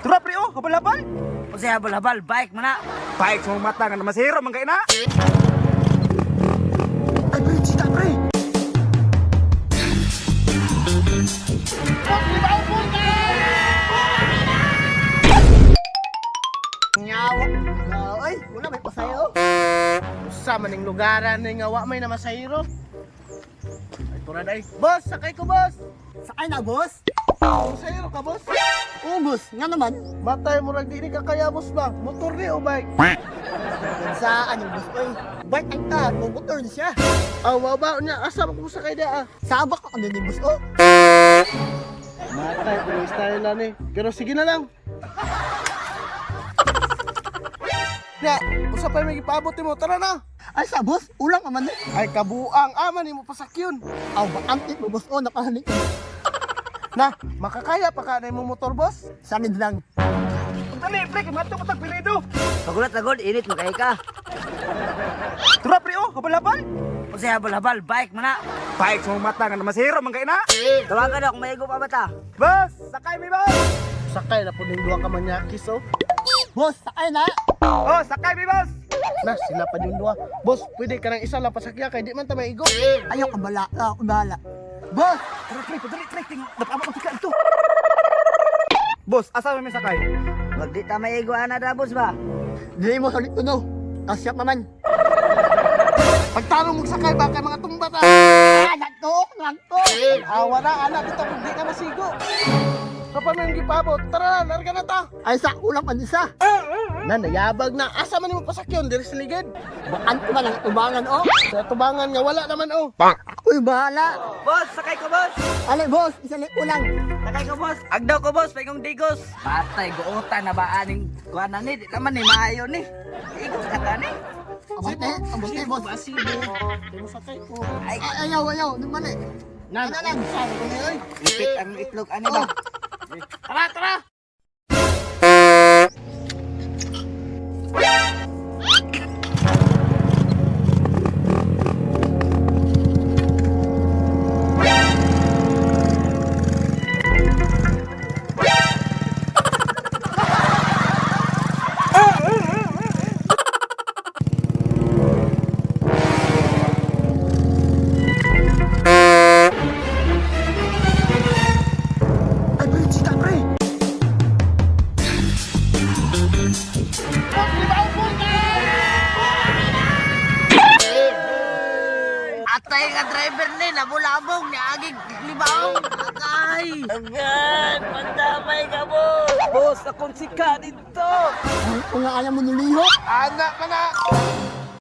Tura pre oh, habal-habal. O siya habal-habal, bike mana. Baik sa mga mata nga na masihiro man kay na. Ay, pre, cita, pre. Nyawa. Ay, wala may pasayo. Sa maning lugaran ni nga wa may na masahiro. Ay tura day. Boss, sakay ko boss. Sakay na, boss. Masahiro ka boss. Ubus, nga naman. Matay mo rag di ka kaya boss ba? Motor ni o bike? Saan yung boss ko eh? Bike ang ka, motor na siya. Awa ba niya asa mo sakay da ah. Sabak ako din yung boss ko. Matay ko style na ni. Pero sige na lang. Ya, usa pa may gipabot mo. Tara na. Ay, sa boss, ulang naman eh. Ay kabuang aman ni mo pasakyon. Aw, ba, antik mo boss ko, nakahanik ko. Na, makakaya pa ka na mo motor boss? Sanid lang. Dali pre, kay mato patag pilido. Pagulat agod, init mo kay ka. Tura pre oh, habal-habal. O siya habal-habal, bike mana. Baik sa mga mata nga na masihiro man kay na. Tawagan ako, may igo pa ba ta? Boss, sakay mi boss. Sakay na po ning duha ka manyakis oh. Boss, sakay na. Oh, sakay mi boss. Na, sila pa yung duha. Boss, pwede ka nang isa lang pasakya kay di man ta maigo. Ayaw, kabala, kabala. Boss, Tura pre, padali pre, napabot ang tika ito. Boss, asa may sakay? wag di ta may igo ana da, boss ba? Dili mo halit ko no. Kasyak naman. Pagtarong mo sakay ba kay mga tumbat ah. Ah, nagtok. Awa na, anak kita kung di ka masigo. Kapag may gipabot, tara, larga na ta. Ay, sa ulang pa isa. Na, nayabag na. Asa man mo pasakyon, diri sa ligid. Baan ko ba lang tubangan, oh? Sa tubangan nga wala naman oh. Ako'y bahala. Boss, sakay ko boss. Ale, boss, isalik ko lang. Sakay ko boss. Agdaw ko boss, pagong digos. Patay, guota na ba aning kuha na ni? Di naman ni maayo ni. Igos ka ta ni. Abante, boss. Basibo. Di mo sakay ko. Ay, ayaw, naman eh. Na, lang. sabi ko niya, oy. Lipit ang itlog, ano ba? Tara, tara. Ay, pre, cita, pre. Atay nga driver ni, nabulabong, niagig, libaw. Atay. Agad, pandamay ka, boss. Boss, akong sika dito. Ay, kung nga ayaw mo nuliho. Anak ka na.